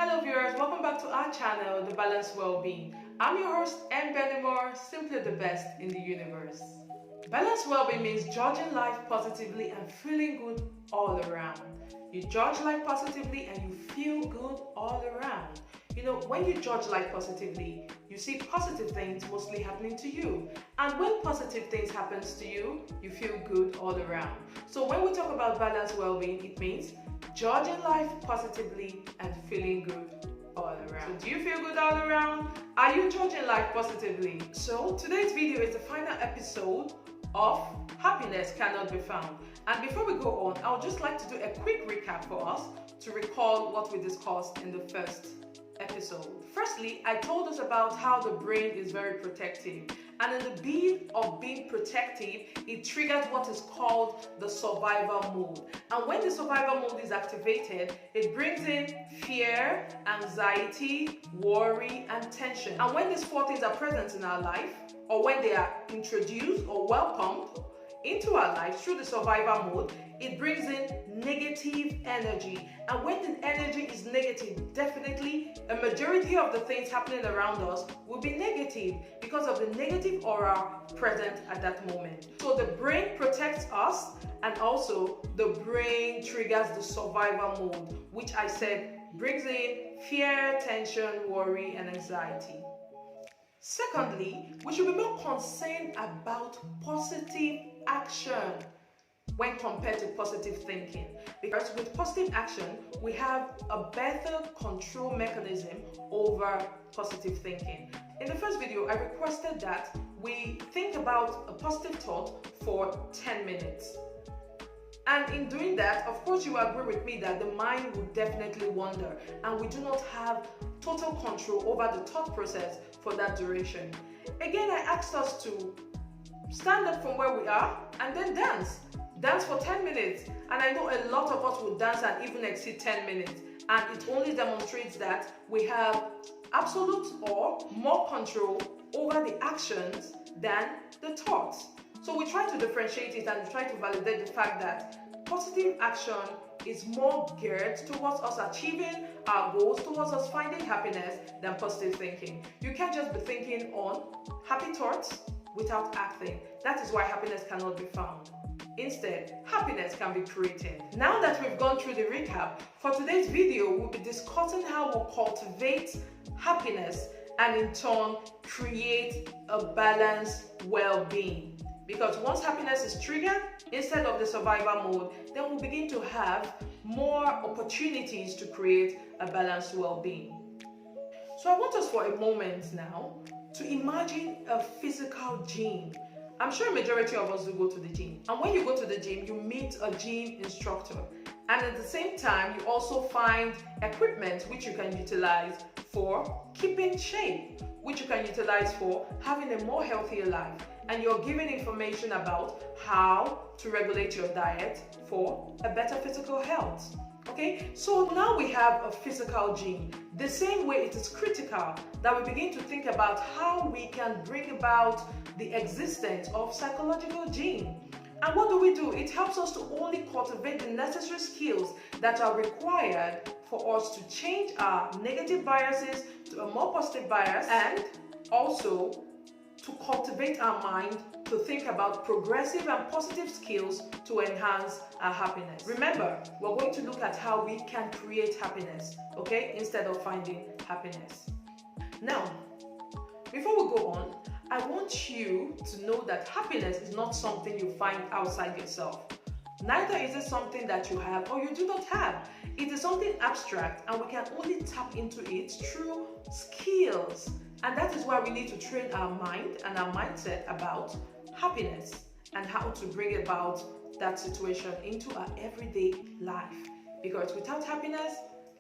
Hello viewers, welcome back to our channel, The Balanced Wellbeing. I'm your host, M. Benimore, simply the best in the universe. Balanced well-being means judging life positively and feeling good all around. You judge life positively and you feel good all around. You know, when you judge life positively, you see positive things mostly happening to you. And when positive things happen to you, you feel good all around. So when we talk about balanced well-being, it means judging life positively and feeling good all around. So do you feel good all around? Are you judging life positively? So today's video is the final episode of Happiness Cannot Be Found. And before we go on, I would just like to do a quick recap for us to recall what we discussed in the first episode. Firstly, I told us about how the brain is very protective, and in the bid of being protective, it triggers what is called the survival mode. And when the survival mode is activated, it brings in fear, anxiety, worry, and tension. And when these four things are present in our life, or when they are introduced or welcomed into our life through the survival mode, it brings in negative energy. And when the energy is negative, definitely a majority of the things happening around us will be negative because of the negative aura present at that moment. So the brain protects us, and also the brain triggers the survival mode, which I said brings in fear, tension, worry, and anxiety. Secondly, we should be more concerned about positive action when compared to positive thinking, because with positive action we have a better control mechanism over positive thinking. In the first video, I requested that we think about a positive thought for 10 minutes. And in doing that, of course, you agree with me that the mind will definitely wander, and we do not have total control over the thought process for that duration. Again, I asked us to stand up from where we are and then dance. Dance for 10 minutes. And I know a lot of us will dance and even exceed 10 minutes. And it only demonstrates that we have absolute or more control over the actions than the thoughts. So we try to differentiate it and try to validate the fact that positive action is more geared towards us achieving our goals, towards us finding happiness, than positive thinking. You can't just be thinking on happy thoughts without acting. That is why happiness cannot be found. Instead, happiness can be created. Now that we've gone through the recap, for today's video, we'll be discussing how we'll cultivate happiness and in turn create a balanced well-being. Because once happiness is triggered, instead of the survival mode, then we'll begin to have more opportunities to create a balanced well-being. So I want us for a moment now to imagine a physical gym. I'm sure a majority of us will go to the gym. And when you go to the gym, you meet a gym instructor. And at the same time, you also find equipment which you can utilize for keeping shape, which you can utilize for having a more healthier life. And you're given information about how to regulate your diet for a better physical health. Okay, so now we have a physical gym. The same way it is critical that we begin to think about how we can bring about the existence of psychological gym. And what do? It helps us to only cultivate the necessary skills that are required for us to change our negative biases to a more positive bias, and also to cultivate our mind to think about progressive and positive skills to enhance our happiness. Remember, we're going to look at how we can create happiness, okay, instead of finding happiness. Now, before we go on, I want you to know that happiness is not something you find outside yourself. Neither is it something that you have or you do not have. It is something abstract, and we can only tap into it through skills. And that is why we need to train our mind and our mindset about happiness and how to bring about that situation into our everyday life. Because without happiness,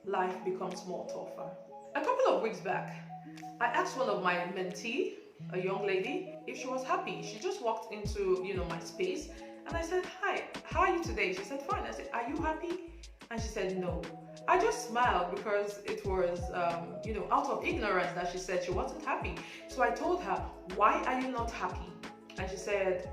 life becomes more tougher. A couple of weeks back, I asked one of my mentees, a young lady, if she was happy. She just walked into, my space, and I said, "Hi, how are you today?" She said, "Fine." I said, "Are you happy?" And she said, "No." I just smiled because it was, out of ignorance that she said she wasn't happy. So I told her, "Why are you not happy?" And she said,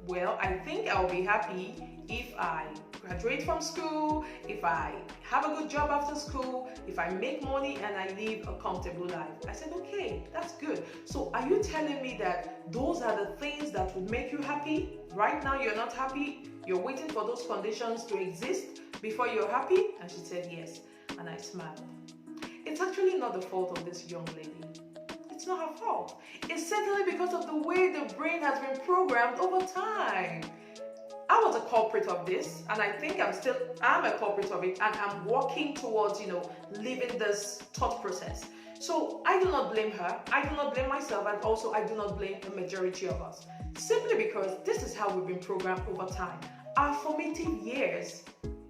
"Well, I think I'll be happy if I graduate from school, if I have a good job after school, if I make money and I live a comfortable life. I said, okay, that's good. So are you telling me that those are the things that would make you happy? Right now you're not happy, you're waiting for those conditions to exist before you're happy? And she said yes, and I smiled. It's actually not the fault of this young lady. It's not her fault. It's certainly because of the way the brain has been programmed over time. I was a culprit of this, and I think I'm a culprit of it, and I'm working towards, living this thought process. So I do not blame her, I do not blame myself, and also I do not blame the majority of us. Simply because this is how we've been programmed over time. Our formative years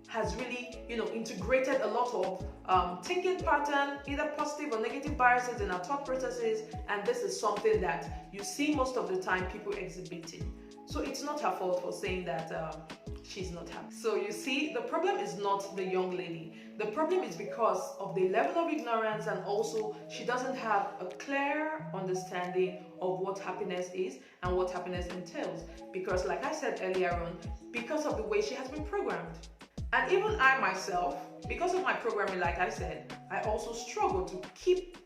has really, integrated a lot of thinking pattern, either positive or negative biases in our thought processes, and this is something that you see most of the time people exhibiting. So it's not her fault for saying that she's not happy. So you see, the problem is not the young lady. The problem is because of the level of ignorance, and also she doesn't have a clear understanding of what happiness is and what happiness entails. Because like I said earlier on, because of the way she has been programmed. And even I myself, because of my programming, like I said, I also struggle to keep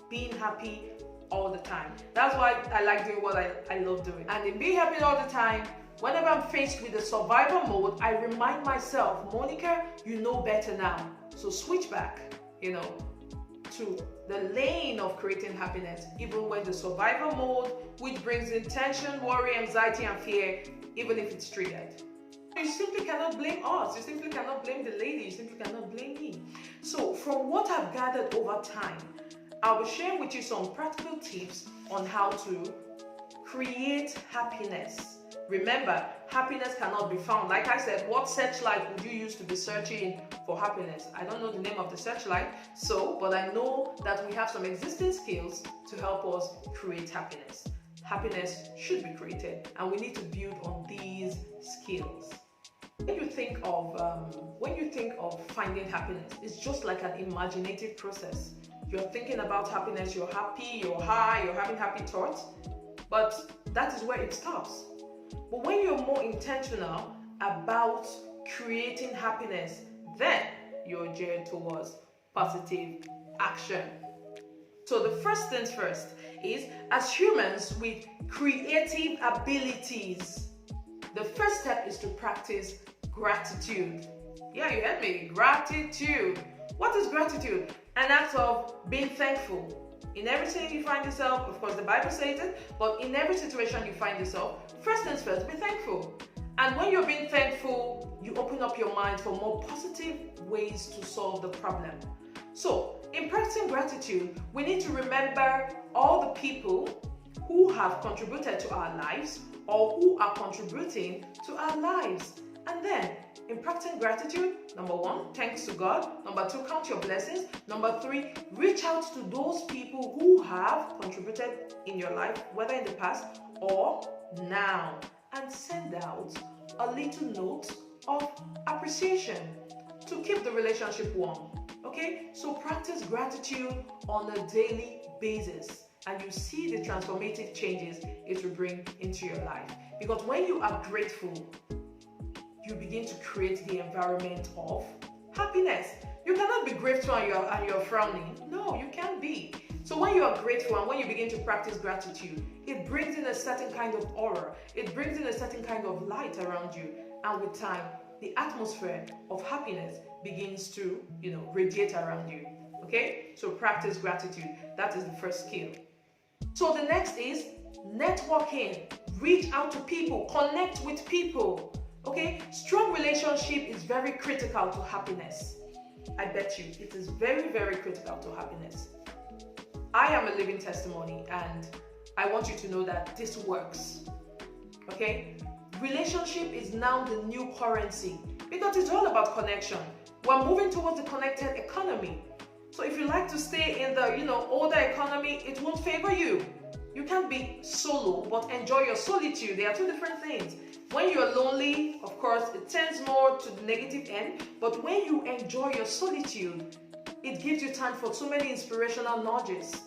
being happy all the time. That's why I like doing what I love doing. And in being happy all the time, whenever I'm faced with the survival mode, I remind myself, Monica, you know better now. So switch back, to the lane of creating happiness, even when the survival mode, which brings in tension, worry, anxiety, and fear, even if it's triggered. You simply cannot blame us. You simply cannot blame the lady. You simply cannot blame me. So from what I've gathered over time, I'll be sharing with you some practical tips on how to create happiness. Remember, happiness cannot be found. Like I said, what searchlight would you use to be searching for happiness? I don't know the name of the searchlight, but I know that we have some existing skills to help us create happiness. Happiness should be created, and we need to build on these skills. When you think of finding happiness, it's just like an imaginative process. You're thinking about happiness, you're happy, you're high, you're having happy thoughts, but that is where it stops. But when you're more intentional about creating happiness, then you're geared towards positive action. So the first things first is, as humans with creative abilities, the first step is to practice gratitude. Yeah, you heard me. Gratitude. What is gratitude? An act of being thankful. In everything you find yourself, of course the Bible says it, but in every situation you find yourself, first things first, be thankful. And when you're being thankful, you open up your mind for more positive ways to solve the problem. So, in practicing gratitude, we need to remember all the people who have contributed to our lives or who are contributing to our lives. And then, in practicing gratitude, number 1, thanks to God. Number 2, count your blessings. Number 3, reach out to those people who have contributed in your life, whether in the past or now, and send out a little note of appreciation to keep the relationship warm. Okay, so practice gratitude on a daily basis, and you see the transformative changes it will bring into your life. Because when you are grateful, you begin to create the environment of happiness. You cannot be grateful and you're frowning. No, you can't be. So when you are grateful and when you begin to practice gratitude, it brings in a certain kind of aura. It brings in a certain kind of light around you. And with time, the atmosphere of happiness begins to, radiate around you. Okay? So practice gratitude. That is the first skill. So the next is networking. Reach out to people. Connect with people. Okay? Strong relationship is very critical to happiness. I bet you it is very, very critical to happiness. I am a living testimony, and I want you to know that this works. Okay? Relationship is now the new currency because it's all about connection. We're moving towards the connected economy. So if you like to stay in the, older economy, it won't favor you. You can't be solo but enjoy your solitude. They are two different things. When you're lonely, of course, it tends more to the negative end, but when you enjoy your solitude, it gives you time for so many inspirational nudges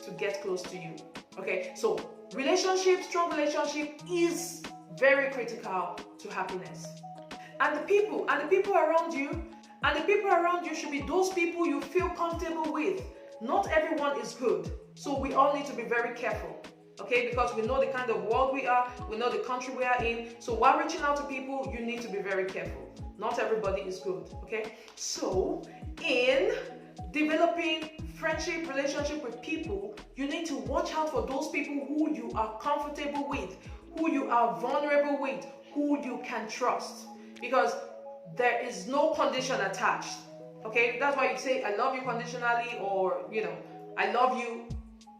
to get close to you. Okay, so strong relationship is very critical to happiness. And the people around you should be those people you feel comfortable with. Not everyone is good, so we all need to be very careful, okay? Because we know the kind of world we are, we know the country we are in. So while reaching out to people, you need to be very careful. Not everybody is good, okay? So in developing friendship, relationship with people, you need to watch out for those people who you are comfortable with, who you are vulnerable with, who you can trust, because there is no condition attached, okay? That's why you say I love you conditionally, or I love you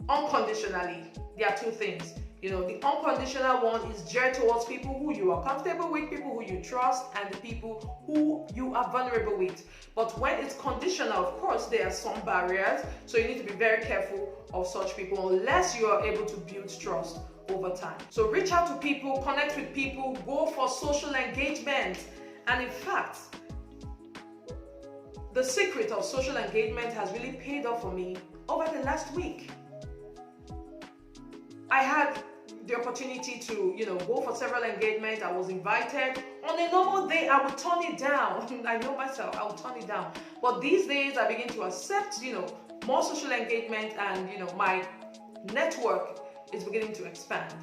unconditionally. There are two things. The unconditional one is geared towards people who you are comfortable with, people who you trust, and the people who you are vulnerable with. But when it's conditional, of course, there are some barriers, so you need to be very careful of such people unless you are able to build trust over time. So reach out to people, connect with people, go for social engagement. And in fact, the secret of social engagement has really paid off for me over the last week. I had the opportunity to, go for several engagements. I was invited. On a normal day, I would turn it down. I know myself, I would turn it down. But these days, I begin to accept, more social engagement, and, my network is beginning to expand.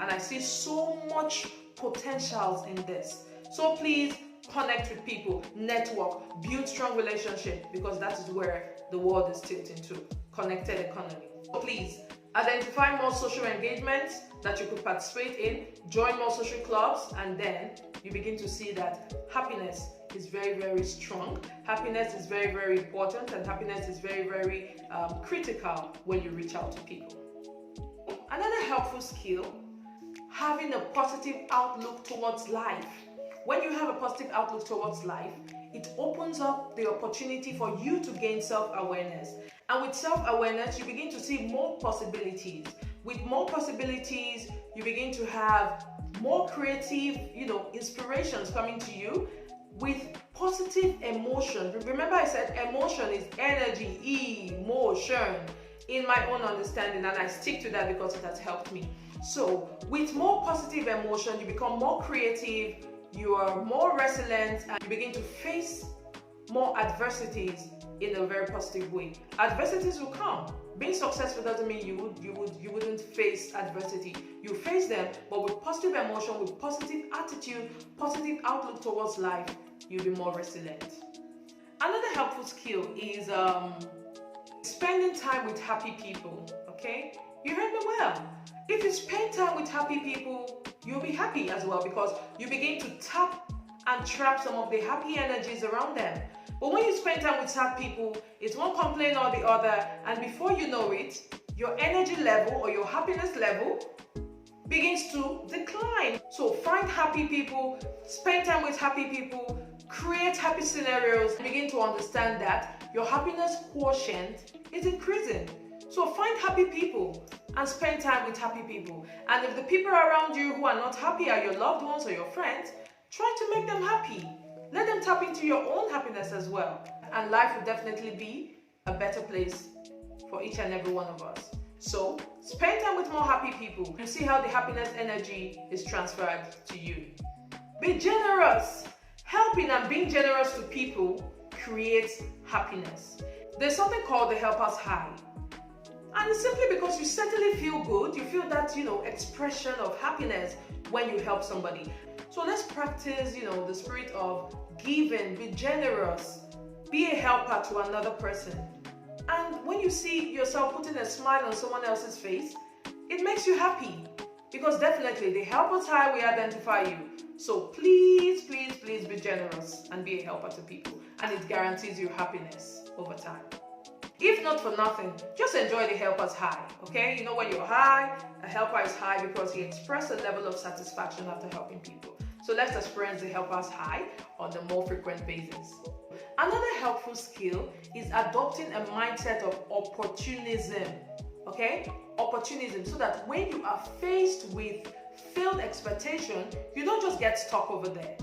And I see so much potentials in this. So please connect with people, network, build strong relationships, because that is where the world is tilting to. Connected economy. So please, identify more social engagements that you could participate in, join more social clubs, and then you begin to see that happiness is very, very strong. Happiness is very, very important, and happiness is very, very critical when you reach out to people. Another helpful skill, having a positive outlook towards life. When you have a positive outlook towards life, it opens up the opportunity for you to gain self-awareness. And with self-awareness, you begin to see more possibilities. With more possibilities, you begin to have more creative, inspirations coming to you with positive emotion. Remember I said emotion is energy, emotion, in my own understanding, and I stick to that because it has helped me. So with more positive emotion, you become more creative, you are more resilient, and you begin to face more adversities in a very positive way. Adversities will come. Being successful doesn't mean you wouldn't face adversity. You face them, but with positive emotion, with positive attitude, positive outlook towards life, you'll be more resilient. Another helpful skill is spending time with happy people, okay? You heard me well. If you spend time with happy people, you'll be happy as well, because you begin to tap and trap some of the happy energies around them. But when you spend time with sad people, it's one complaint or the other, and before you know it, your energy level or your happiness level begins to decline. So find happy people, spend time with happy people, create happy scenarios, and begin to understand that your happiness quotient is increasing. So find happy people and spend time with happy people. And if the people around you who are not happy are your loved ones or your friends, try to make them happy. Let them tap into your own happiness as well. And life will definitely be a better place for each and every one of us. So spend time with more happy people. You see how the happiness energy is transferred to you. Be generous. Helping and being generous to people creates happiness. There's something called the helper's high. And it's simply because you certainly feel good. You feel that, expression of happiness when you help somebody. So let's practice, the spirit of giving, be generous, be a helper to another person. And when you see yourself putting a smile on someone else's face, it makes you happy. Because definitely the helper's high will identify you. So please, please, please be generous and be a helper to people. And it guarantees you happiness over time. If not for nothing, just enjoy the helper's high, okay? When you're high, a helper is high because he expresses a level of satisfaction after helping people. So let's experience the helper's high on a more frequent basis. Another helpful skill is adopting a mindset of opportunism, okay? Opportunism, so that when you are faced with failed expectation, you don't just get stuck over there.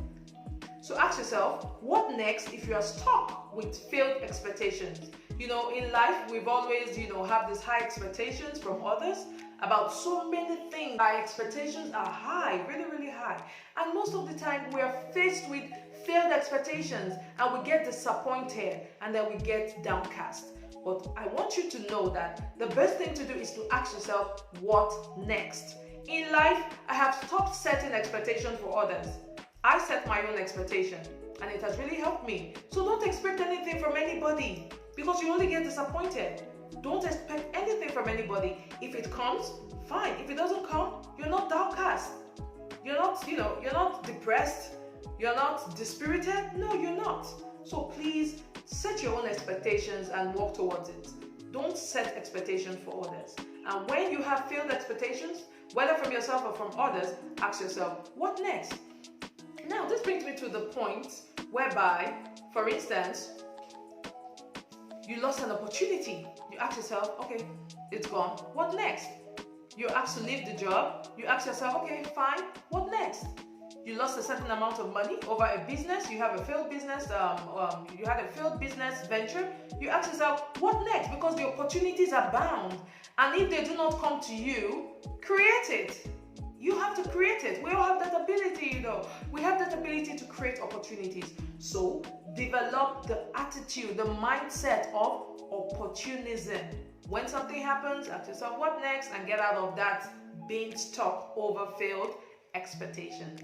So ask yourself, what next if you are stuck with failed expectations? In life, we've always, have these high expectations from others about so many things. Our expectations are high, really, really high. And most of the time, we are faced with failed expectations and we get disappointed and then we get downcast. But I want you to know that the best thing to do is to ask yourself, what next? In life, I have stopped setting expectations for others. I set my own expectation and it has really helped me. So don't expect anything from anybody because you only get disappointed. Don't expect anything from anybody. If it comes, fine. If it doesn't come, you're not downcast. You're not, you're not depressed. You're not dispirited. No, you're not. So please set your own expectations and work towards it. Don't set expectations for others. And when you have failed expectations, whether from yourself or from others, ask yourself, what next? Now, this brings me to the point whereby, for instance, you lost an opportunity. You ask yourself, okay, it's gone. What next? You're asked to leave the job. You ask yourself, okay, fine. What next? You lost a certain amount of money over a business. You have a failed business. You had a failed business venture. You ask yourself, what next? Because the opportunities are bound. And if they do not come to you, create it. You have to create it. We all have that ability, We have that ability to create opportunities. So develop the attitude, the mindset of opportunism. When something happens, ask yourself, what next? And get out of that being stuck over failed expectations.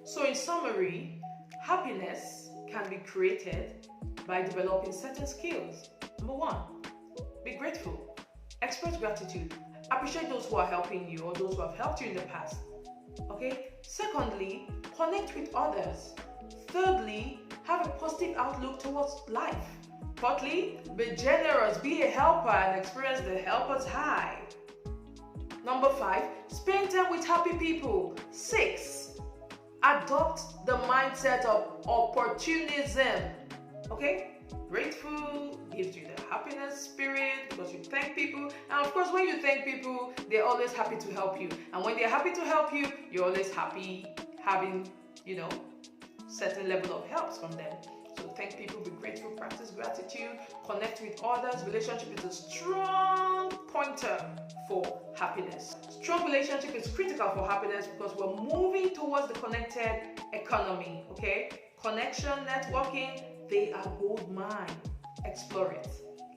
So in summary, happiness can be created by developing certain skills. Number one, be grateful. Express gratitude. Appreciate those who are helping you or those who have helped you in the past. Okay? Secondly, connect with others. Thirdly, have a positive outlook towards life. Fourthly, be generous, be a helper and experience the helper's high. Number 5, spend time with happy people. 6, adopt the mindset of opportunism. Okay? Grateful gives you the happiness spirit because you thank people. And of course, when you thank people, they're always happy to help you. And when they're happy to help you, you're always happy having, certain level of helps from them. So thank people, be grateful, practice gratitude, connect with others. Relationship is a strong pointer for happiness. Strong relationship is critical for happiness because we're moving towards the connected economy, okay? Connection, networking, they are gold mine. Explore it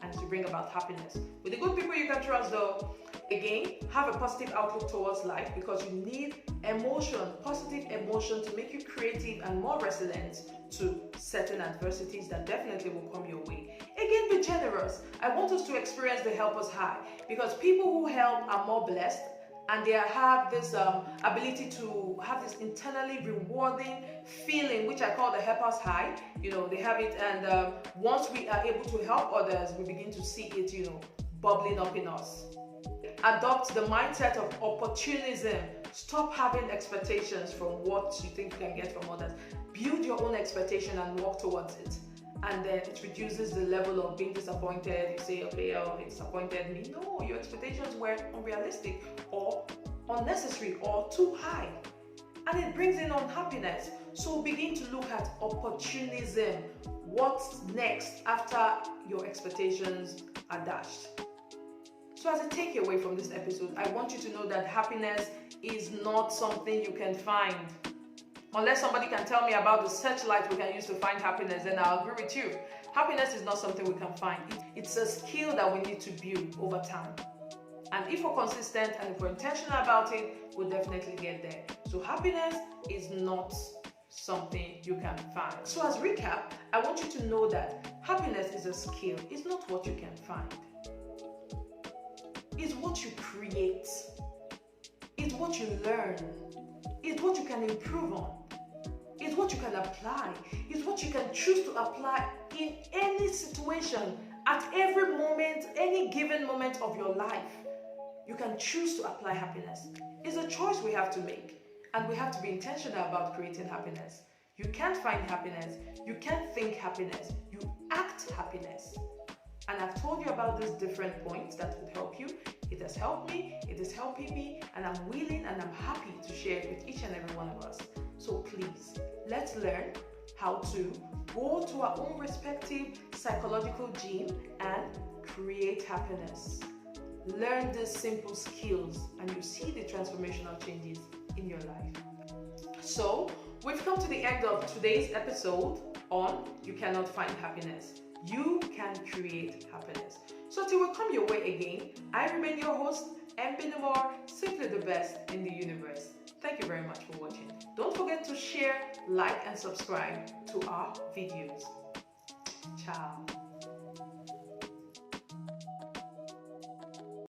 and to bring about happiness. With the good people you can trust though, again, have a positive outlook towards life because you need emotion, positive emotion to make you creative and more resilient to certain adversities that definitely will come your way. Again, be generous. I want us to experience the helper's high because people who help are more blessed and they have this ability to have this internally rewarding feeling, which I call the helper's high. They have it, and once we are able to help others, we begin to see it, bubbling up in us. Adopt the mindset of opportunism. Stop having expectations from what you think you can get from others. Build your own expectation and work towards it. And then it reduces the level of being disappointed. You say, okay, it disappointed me. No, your expectations were unrealistic or unnecessary or too high. And it brings in unhappiness. So begin to look at opportunism. What's next after your expectations are dashed? So as a takeaway from this episode, I want you to know that happiness is not something you can find. Unless somebody can tell me about the searchlight we can use to find happiness, then I'll agree with you. Happiness is not something we can find. It's a skill that we need to build over time. And if we're consistent and if we're intentional about it, we'll definitely get there. So happiness is not something you can find. So as recap, I want you to know that happiness is a skill. It's not what you can find. It's what you create. It's what you learn. It's what you can improve on. It's what you can apply. It's what you can choose to apply in any situation, at every moment, any given moment of your life. You can choose to apply happiness. It's a choice we have to make, and we have to be intentional about creating happiness. You can't find happiness. You can't think happiness. You act happiness. And I've told you about these different points that would help you. It has helped me, it is helping me, and I'm willing and I'm happy to share it with each and every one of us. So please, let's learn how to go to our own respective psychological gym and create happiness. Learn these simple skills and you see the transformational changes in your life. So, we've come to the end of today's episode on You Cannot Find Happiness. You can create happiness. So, till we come your way again, I remain your host, Benamor, simply the best in the universe. Thank you very much for watching. Don't forget to share, like, and subscribe to our videos. Ciao.